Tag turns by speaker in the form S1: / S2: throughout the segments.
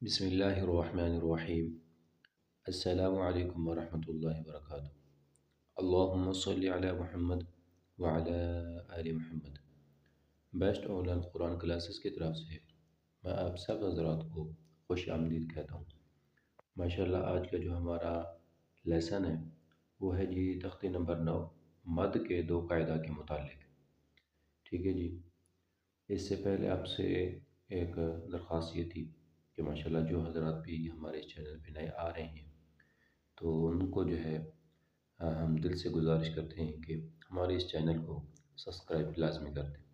S1: بسم اللہ الرحمن الرحیم۔ السلام علیکم ورحمۃ اللہ وبرکاتہ۔ اللہم صلی علی محمد وعلی آل Muhammad. Best online Quran classes کی طرف سے میں آپ سب حضرات کو خوش آمدید کہتا ہوں۔ ماشاءاللہ آج کا جو ہمارا لیسن ہے وہ ہے جی تختی نمبر 9 مد کے دو قاعدہ کے متعلق۔ ٹھیک ہے جی، اس سے پہلے آپ سے ایک درخواست یہ تھی کہ ماشاءاللہ جو حضرات بھی ہمارے اس چینل پہ نئے آ رہے ہیں تو ان کو جو ہے ہم دل سے گزارش کرتے ہیں کہ ہمارے اس چینل کو سبسکرائب لازمی کر دیں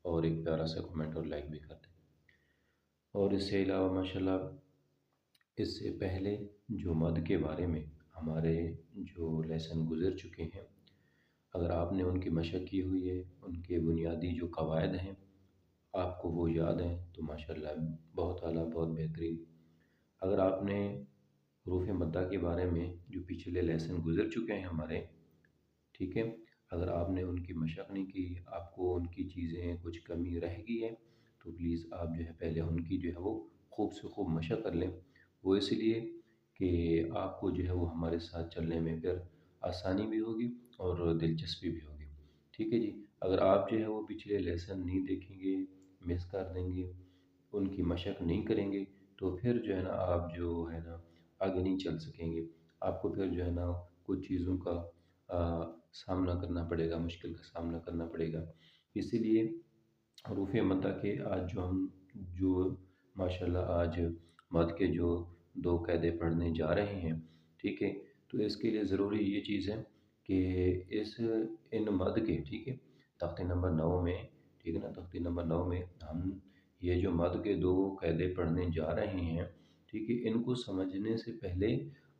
S1: اور ایک پیارا سا کمنٹ اور لائک بھی کر دیں۔ اور اس سے علاوہ ماشاءاللہ اس سے پہلے جو مد کے بارے میں ہمارے جو لیسن گزر چکے ہیں، اگر آپ نے ان کی مشق کی ہوئی ہے، ان کے بنیادی جو قواعد ہیں آپ کو وہ یاد ہیں تو ماشاءاللہ بہت اعلیٰ، بہت بہترین۔ اگر آپ نے حروف مدہ کے بارے میں جو پچھلے لیسن گزر چکے ہیں ہمارے، ٹھیک ہے، اگر آپ نے ان کی مشق نہیں کی، آپ کو ان کی چیزیں کچھ کمی رہ گئی ہے تو پلیز آپ جو ہے پہلے ان کی جو ہے وہ خوب سے خوب مشق کر لیں۔ وہ اس لیے کہ آپ کو جو ہے وہ ہمارے ساتھ چلنے میں پھر آسانی بھی ہوگی اور دلچسپی بھی ہوگی۔ ٹھیک ہے جی، اگر آپ جو ہے وہ پچھلے لیسن نہیں دیکھیں گے، مس کر دیں گے، ان کی مشق نہیں کریں گے تو پھر جو ہے نا آپ جو ہے نا آگے نہیں چل سکیں گے۔ آپ کو پھر جو ہے نا کچھ چیزوں کا سامنا کرنا پڑے گا، مشکل کا سامنا کرنا پڑے گا۔ اسی لیے حروف مدہ کے آج جو ماشاءاللہ آج مد کے جو دو قاعدے پڑھنے جا رہے ہیں، ٹھیک ہے، تو اس کے لیے ضروری یہ چیز ہے کہ ان مد کے، ٹھیک ہے، تختی نمبر 9 میں، ٹھیک ہے نا، تختی نمبر 9 میں ہم یہ جو مد کے دو قاعدے پڑھنے جا رہے ہیں، ٹھیک ہے، ان کو سمجھنے سے پہلے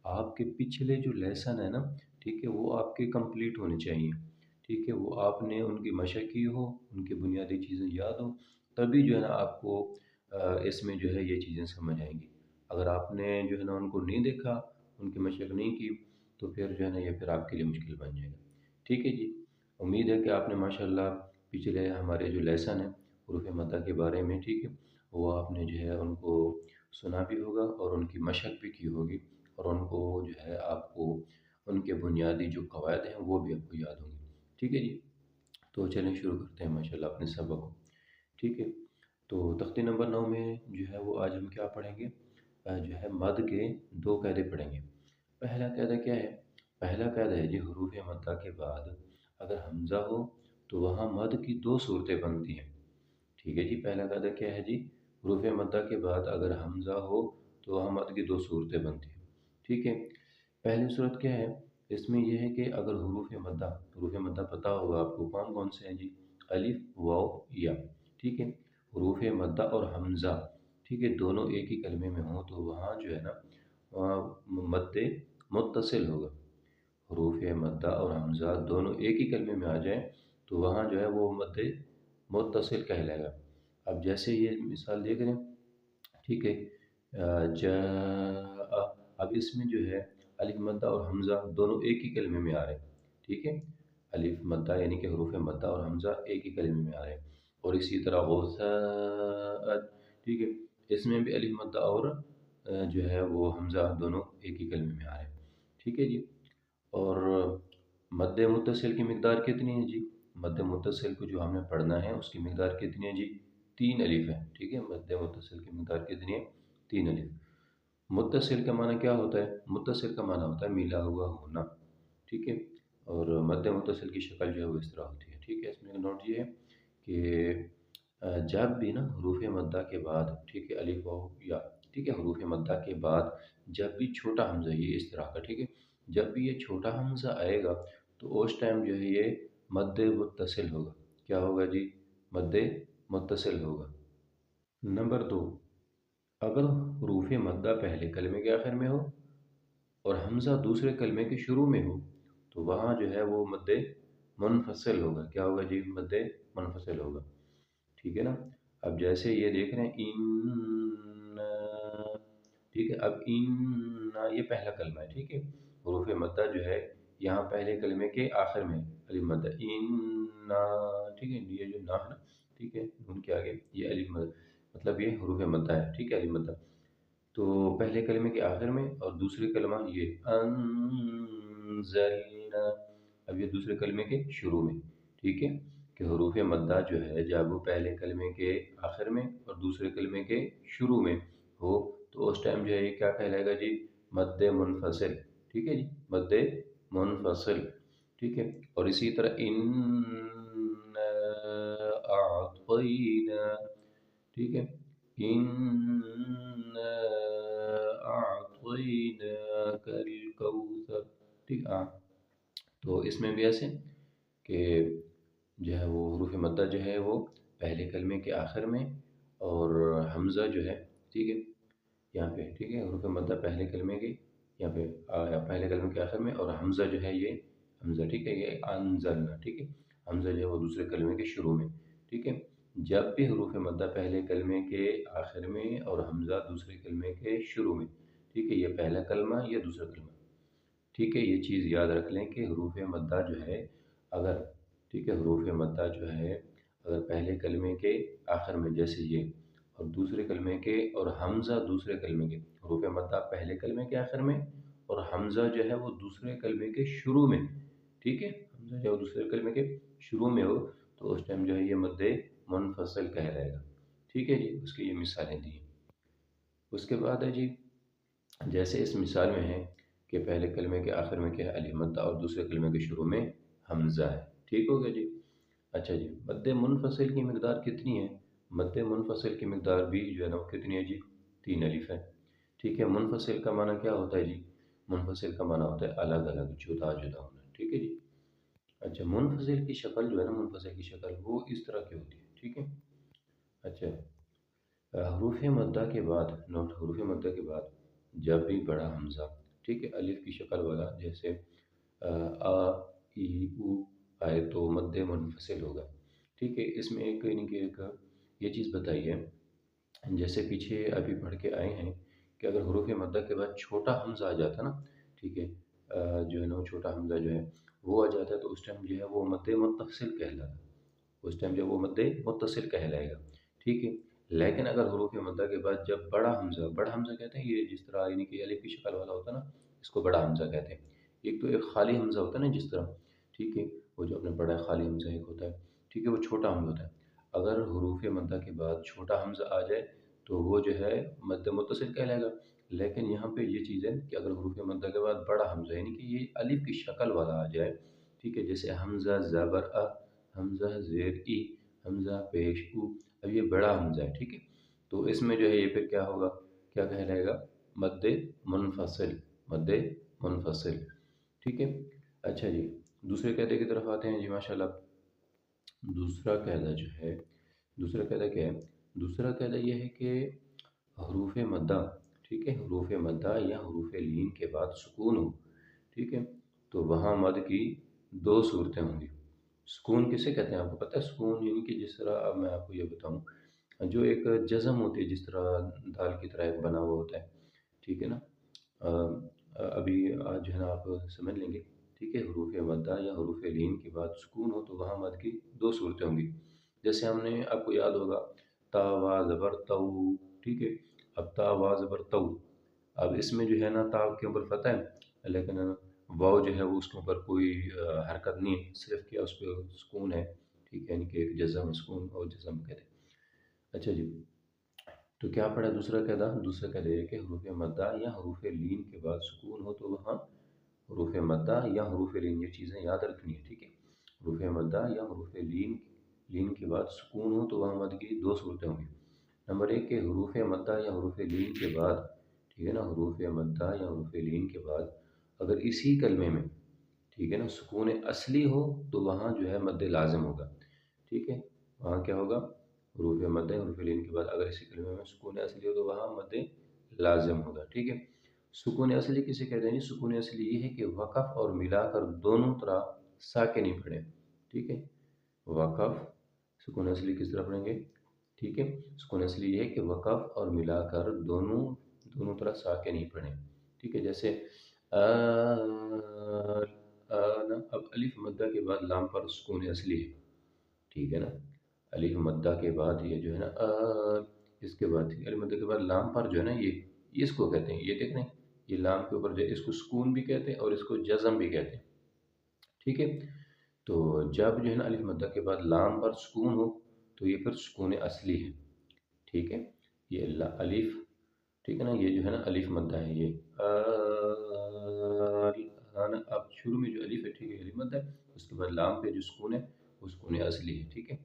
S1: آپ کے پچھلے جو لیسن ہے نا، ٹھیک ہے، وہ آپ کے کمپلیٹ ہونے چاہیے۔ ٹھیک ہے، وہ آپ نے ان کی مشق کی ہو، ان کی بنیادی چیزیں یاد ہوں، تبھی جو ہے نا آپ کو اس میں جو ہے یہ چیزیں سمجھ آئیں گی۔ اگر آپ نے جو ہے نا ان کو نہیں دیکھا، ان کی مشق نہیں کی تو پھر جو ہے نا یہ پھر آپ کے لیے مشکل بن جائے گا۔ ٹھیک ہے جی، امید ہے کہ آپ نے ماشاءاللہ پچھلے ہمارے جو لیسن ہیں حروف مدہ کے بارے میں، ٹھیک ہے، وہ آپ نے جو ہے ان کو سنا بھی ہوگا اور ان کی مشق بھی کی ہوگی، اور ان کو جو ہے آپ کو ان کے بنیادی جو قواعد ہیں وہ بھی آپ کو یاد ہوں گی۔ ٹھیک ہے جی، تو چلیں شروع کرتے ہیں ماشاءاللہ اپنے سبق کو۔ ٹھیک ہے، تو تختی نمبر 9 میں جو ہے وہ آج ہم کیا پڑھیں گے، جو ہے مد کے دو قاعدے پڑھیں گے۔ پہلا قاعدہ کیا ہے؟ پہلا قاعدہ ہے جی حروف مدہ کے بعد اگر حمزہ ہو تو وہاں مد کی دو صورتیں بنتی ہیں۔ ٹھیک ہے جی، پہلا قاعدہ کیا ہے جی، حروف مدہ کے بعد اگر حمزہ ہو تو وہاں مد کی دو صورتیں بنتی ہیں۔ ٹھیک ہے، پہلی صورت کیا ہے؟ اس میں یہ ہے کہ اگر حروف مدہ پتہ ہوگا آپ کو کون کون سے ہیں جی، الف، واو، یا، ٹھیک ہے، حروف مدہ اور حمزہ، ٹھیک ہے، دونوں ایک ہی کلمے میں ہوں تو وہاں جو ہے نا وہاں مد متصل ہوگا۔ حروف مدہ اور حمزہ دونوں ایک ہی کلمے میں آ جائیں تو وہاں جو ہے وہ مد متصل کہلائے گا۔ اب جیسے یہ مثال دیکھ رہے ہیں، ٹھیک ہے، جاء، اب اس میں جو ہے الف مدہ اور حمزہ دونوں ایک ہی کلمے میں آ رہے ہیں۔ ٹھیک ہے، الف مدہ یعنی کہ حروف مدہ اور حمزہ ایک ہی کلمے میں آ رہے ہیں، اور اسی طرح غوثاء، ٹھیک ہے، اس میں بھی الف مدہ اور جو ہے وہ حمزہ دونوں ایک ہی کلمے میں آ رہے ہیں۔ ٹھیک ہے جی، اور مد متصل کی مقدار کتنی ہے جی؟ مد متصل کو جو ہم نے پڑھنا ہے اس کی مقدار کتنی ہے جی؟ 3 الف ہے۔ ٹھیک ہے، مد متصل کی مقدار کتنی ہے؟ 3 الف۔ متصل کا معنی کیا ہوتا ہے؟ متصل کا معنی ہوتا ہے ملا ہوا ہونا۔ ٹھیک ہے، اور مد متصل کی شکل جو ہے وہ اس طرح ہوتی ہے۔ ٹھیک ہے، اس میں نوٹ یہ ہے کہ جب بھی نا حروف مدہ کے بعد، ٹھیک ہے، الف واو یا، ٹھیک ہے، حروف مدہ کے بعد جب بھی چھوٹا حمزہ، یہ اس طرح کا، ٹھیک ہے، جب بھی یہ چھوٹا حمزہ آئے گا تو اس ٹائم جو ہے یہ مد متصل ہوگا۔ کیا ہوگا جی؟ مد متصل ہوگا۔ نمبر 2، اگر حروف مدہ پہلے کلمے کے آخر میں ہو اور حمزہ دوسرے کلمے کے شروع میں ہو تو وہاں جو ہے وہ مد منفصل ہوگا۔ کیا ہوگا جی؟ مد منفصل ہوگا۔ ٹھیک ہے نا، اب جیسے یہ دیکھ رہے ہیں ان، ٹھیک ہے، اب ان یہ پہلا کلمہ ہے، ٹھیک ہے، حروف مدہ جو ہے یہاں پہلے کلمے کے آخر میں الف مدہ ان، ٹھیک ہے، یہ جو نا ہے نا، ٹھیک ہے، ان کے آگے یہ الف مدہ، مطلب یہ حروف مدہ ہے، ٹھیک ہے، الف مدہ۔ تو پہلے کلمے کے آخر میں اور دوسری کلمہ یہ انزلنا، اب یہ دوسرے کلمے کے شروع میں، ٹھیک ہے، کہ حروف مدہ جو ہے جب وہ پہلے کلمے کے آخر میں اور دوسرے کلمے کے شروع میں ہو تو اس ٹائم جو ہے یہ کیا کہلائے گا جی؟ مد منفصل، ٹھیک ہے جی، مد منفصل، ٹھیک ہے۔ اور اسی طرح ان اعطینا، ٹھیک ہے، ان اعطیناک الکوثر، ٹھیک ہے۔ تو اس میں بھی ایسے کہ جو ہے وہ حروف مدہ جو ہے وہ پہلے کلمے کے آخر میں اور حمزہ جو ہے، ٹھیک ہے، یہاں پہ، ٹھیک ہے، حروف مدہ پہلے کلمے کے یہاں پہ پہلے کلمے کے آخر میں، اور حمزہ جو ہے یہ حمزہ، ٹھیک ہے، یہ انزلنا، ٹھیک ہے، حمزہ جو ہے وہ دوسرے کلمے کے شروع میں، ٹھیک ہے۔ جب بھی حروف مدہ پہلے کلمے کے آخر میں اور حمزہ دوسرے کلمے کے شروع میں، ٹھیک ہے، یہ پہلا کلمہ یا دوسرا کلمہ، ٹھیک ہے، یہ چیز یاد رکھ لیں کہ حروف مدہ جو ہے اگر، ٹھیک ہے، حروف مدہ جو ہے اگر پہلے کلمے کے آخر میں جیسے یہ، اور دوسرے کلمے کے اور حمزہ دوسرے کلمے کے، حروف مدہ پہلے کلمے کے آخر میں اور حمزہ جو ہے وہ دوسرے کلمے کے شروع میں، ٹھیک ہے، حمزہ جو ہے وہ دوسرے کلمے کے شروع میں ہو تو اس ٹائم جو ہے یہ مد منفصل کہلائے گا، ٹھیک ہے جی، اس کی یہ مثالیں دی ہیں۔ اس کے بعد ہے جی، جیسے اس مثال میں ہے کہ پہلے کلمے کے آخر میں کیا ہے؟ الف مدہ اور دوسرے کلمے کے شروع میں حمزہ ہے، ٹھیک ہو گیا جی۔ اچھا جی، مد منفصل کی مقدار کتنی ہے؟ مد منفصل کی مقدار بھی جو ہے نا وہ کتنی ہے جی؟ 3 الف ہے، ٹھیک ہے۔ منفصل کا معنی کیا ہوتا ہے جی؟ منفصل کا معنی ہوتا ہے الگ الگ، جدا جدا ہونا، ٹھیک ہے جی۔ اچھا، منفصل کی شکل جو ہے نا، منفصل کی شکل وہ اس طرح کی ہوتی ہے، ٹھیک ہے۔ اچھا، حروف مدہ کے بعد، نوٹ، حروف مدہ کے بعد جب بھی بڑا حمزہ، ٹھیک ہے، الف کی شکل والا، جیسے آ ای او آئے تو مد منفصل ہوگا، ٹھیک ہے۔ اس میں ایک یعنی کہ ایک یہ چیز بتائی ہے، جیسے پیچھے ابھی پڑھ کے آئے ہیں کہ اگر حروف مدہ کے بعد چھوٹا حمزہ آ جاتا نا، ٹھیک ہے، جو ہے نا وہ چھوٹا حمزہ جو ہے وہ آ جاتا ہے تو اس ٹائم جو ہے وہ مد متصل کہلاتا ہے، اس ٹائم جو وہ مد متصل کہلائے گا، ٹھیک ہے۔ لیکن اگر حروف مدہ کے بعد جب بڑا حمزہ، بڑا حمزہ کہتے ہیں یہ جس طرح یعنی کہ الف کی شکل والا ہوتا ہے نا، اس کو بڑا حمزہ کہتے ہیں۔ ایک تو ایک خالی حمزہ ہوتا ہے نا جس طرح، ٹھیک ہے، وہ جو اپنے بڑا خالی حمزہ ایک ہوتا ہے، ٹھیک ہے، وہ چھوٹا حمزہ ہوتا ہے۔ اگر حروف مدہ کے بعد چھوٹا حمزہ آ جائے تو وہ جو ہے مد متصل کہلائے گا۔ لیکن یہاں پہ یہ چیز ہے کہ اگر حروف مدہ کے بعد بڑا حمزہ یعنی کہ یہ الف کی شکل والا آ جائے، ٹھیک ہے، جیسے حمزہ زبر ا، حمزہ زیر ای، حمزہ پیش او، اب یہ بڑا حمزہ ہے، ٹھیک ہے، تو اس میں جو ہے یہ پھر کیا ہوگا؟ کیا کہلائے گا؟ مد منفصل، مد منفصل، ٹھیک ہے۔ اچھا جی، دوسرے قاعدے کی طرف آتے ہیں جی، ماشاءاللہ۔ دوسرا قاعدہ جو ہے، دوسرا قاعدہ کیا ہے؟ دوسرا قاعدہ یہ ہے کہ حروف مدہ، ٹھیک ہے، حروف مدہ یا حروف لین کے بعد سکون ہو، ٹھیک ہے، تو وہاں مد کی 2 صورتیں ہوں گی۔ سکون کسے کہتے ہیں آپ کو پتہ ہے؟ سکون یعنی کہ جس طرح، اب میں آپ کو یہ بتاؤں، جو ایک جزم ہوتی ہے جس طرح دال کی طرح ایک بنا ہوا ہوتا ہے، ٹھیک ہے نا، ابھی آج جو ہے نا آپ سمجھ لیں گے، ٹھیک ہے، حروف مدہ یا حروف لین کے بعد سکون ہو تو وہاں مد کی 2 صورتیں ہوں گی۔ جیسے ہم نے، آپ کو یاد ہوگا تا وا زبر تو، ٹھیک ہے، اب تا وا زبر تو، اب اس میں جو ہے نا تا کے اوپر فتح ہے لیکن واو جو ہے وہ اس کے اوپر کوئی حرکت نہیں ہے، صرف کیا اس پہ سکون ہے، ٹھیک ہے، یعنی کہ ایک جزم، سکون اور جزم کہتے ہیں۔ اچھا جی، تو کیا پڑھا دوسرا قاعدہ؟ دوسرا قاعدہ یہ کہ حروف مدہ یا حروف لین کے بعد سکون ہو تو وہاں حروف مدہ یا حروف لین، یہ چیزیں یاد رکھنی ہے، ٹھیک ہے، حروف مدہ یا حروف لین کے بعد سکون ہو تو وہاں مد کی 2 صورتیں ہوں گی۔ نمبر 1 کہ حروف مدہ یا حروف لین کے بعد، ٹھیک ہے نا، حروف مدہ یا حروف لین کے بعد اگر اسی کلمے میں، ٹھیک ہے نا، سکون اصلی ہو تو وہاں جو ہے مد لازم ہوگا، ٹھیک ہے، وہاں کیا ہوگا؟ حروف مدہ حروف لین کے بعد اگر اسی کلمے میں سکون اصلی ہو تو وہاں مد لازم ہوگا، ٹھیک ہے۔ سکون اصلی کسے کہتے ہیں؟ سکون اصلی یہ ہے کہ وقف اور ملا کر دونوں طرح ساکن ہی پڑھیں، ٹھیک ہے، وقف، سکون اصلی کس طرح پڑھیں گے؟ ٹھیک ہے، سکون اصلی یہ ہے کہ وقف اور ملا کر دونوں طرح ساکن ہی پڑھیں، ٹھیک ہے، جیسے اب الف مدہ کے بعد لام پر سکون اصلی ہے، ٹھیک ہے نا، الف مدہ کے بعد یہ جو ہے نا اس کے بعد الف مدہ کے بعد لام پر جو ہے نا یہ یہ اس کو کہتے ہیں، یہ دیکھ رہے ہیں یہ لام کے اوپر جو ہے اس کو سکون بھی کہتے ہیں اور اس کو جزم بھی کہتے ہیں، ٹھیک ہے۔ تو جب جو ہے نا الف مدہ کے بعد لام پر سکون ہو تو یہ پھر سکون اصلی ہے، ٹھیک ہے۔ یہ الف، ٹھیک ہے نا، یہ جو ہے نا الف مدہ ہے یہ اب شروع میں جو الف ہے، ٹھیک ہے، الف مدہ ہے، اس کے بعد لام پہ جو سکون ہے وہ سکون اصلی ہے، ٹھیک ہے۔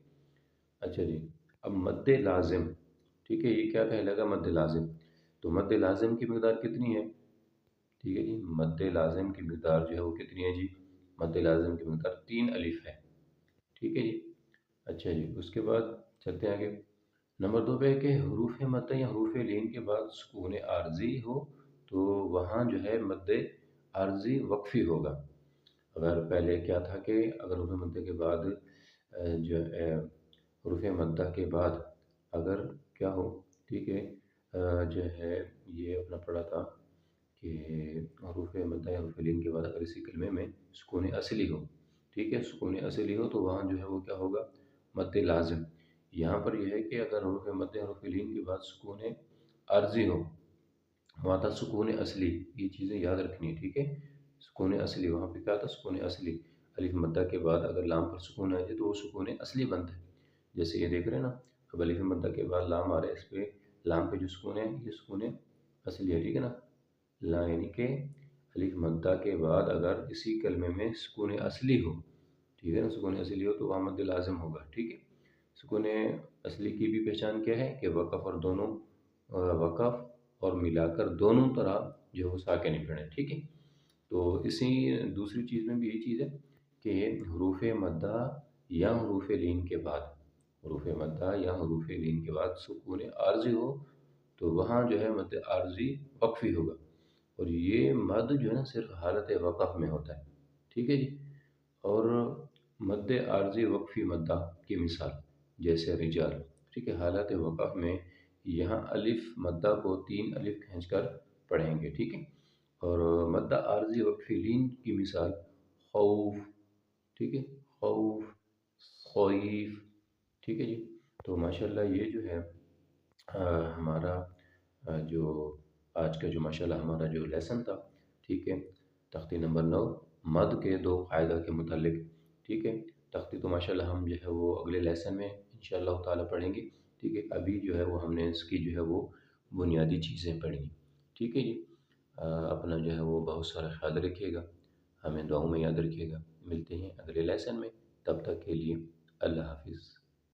S1: اچھا جی، اب مد لازم، ٹھیک ہے، یہ کیا کہے گا؟ مد لازم۔ تو مد لازم کی مقدار کتنی ہے؟ ٹھیک ہے جی، مد لازم کی مقدار جو ہے وہ کتنی ہے جی؟ مد لازم کی مقدار 3 الف ہے، ٹھیک ہے جی۔ اچھا جی، اس کے بعد چلتے ہیں آگے۔ نمبر 2 پہ ہے کہ حروف مدہ یا حروف لین کے بعد سکون عارضی ہو تو وہاں جو ہے مد عارضی وقفی ہوگا۔ اگر پہلے کیا تھا کہ اگر حروف مدہ کے بعد جو ہے حروف مدہ کے بعد اگر کیا ہو، ٹھیک ہے، جو ہے یہ اپنا پڑھا تھا کہ حروف مدہ یا حروف لین کے بعد اگر اسی کلمے میں سکون اصلی ہو، ٹھیک ہے، سکون اصلی ہو تو وہاں جو ہے وہ کیا ہوگا؟ مد لازم۔ یہاں پر یہ ہے کہ اگر حروف مد حروف لین کے بعد سکون عارضی ہو، وہاں تھا سکون اصلی، یہ چیزیں یاد رکھنی ہے، ٹھیک ہے۔ سکون اصلی، وہاں پہ کیا تھا؟ سکون اصلی۔ الف مدہ کے بعد اگر لام پر سکون آ جائے تو وہ سکون اصلی بنتا ہے، جیسے یہ دیکھ رہے ہیں نا، اب الف مدہ کے بعد لام آ رہا ہے، اس پہ لام پہ جو سکون ہے یہ سکون اصلی ہے، ٹھیک ہے نا۔ یعنی کہ الف مدہ کے بعد اگر اسی کلمے میں سکون اصلی ہو، ٹھیک ہے نا، سکون اصلی ہو تو وہاں مد لازم ہوگا، ٹھیک ہے۔ سکون اصلی کی بھی پہچان کیا ہے کہ وقف اور دونوں وقف اور ملا کر دونوں طرح جو ہے وہ ساکن ہی پڑھیں، ٹھیک ہے۔ تو اسی دوسری چیز میں بھی یہی چیز ہے کہ حروف مدہ یا حروف لین کے بعد، حروف مدہ یا حروف لین کے بعد سکون عارضی ہو تو وہاں جو ہے مد عارضی وقفی ہوگا، اور یہ مد جو ہے نا صرف حالت وقف میں ہوتا ہے، ٹھیک ہے جی۔ اور مد عارضی وقفی مدہ کی مثال جیسے رجال، ٹھیک ہے، حالت وقف میں یہاں الف مدہ کو 3 الف کھینچ کر پڑھیں گے، ٹھیک ہے۔ اور مدہ عارضی وقفی لین کی مثال خوف، ٹھیک ہے، خوف، خویف، ٹھیک ہے جی۔ تو ماشاءاللہ یہ جو ہے ہمارا جو آج کا جو ماشاءاللہ ہمارا جو لیسن تھا، ٹھیک ہے، تختی نمبر 9 مد کے 2 قاعدہ کے متعلق، ٹھیک ہے۔ تختی تو ماشاءاللہ ہم جو ہے وہ اگلے لیسن میں انشاءاللہ تعالیٰ پڑھیں گے، ٹھیک ہے۔ ابھی جو ہے وہ ہم نے اس کی جو ہے وہ بنیادی چیزیں پڑھی، ٹھیک ہے جی۔ اپنا جو ہے وہ بہت سارا خیال رکھیے گا، ہمیں دعاؤں میں یاد رکھیے گا، ملتے ہیں اگلے لیسن میں، تب تک کے لیے اللہ حافظ۔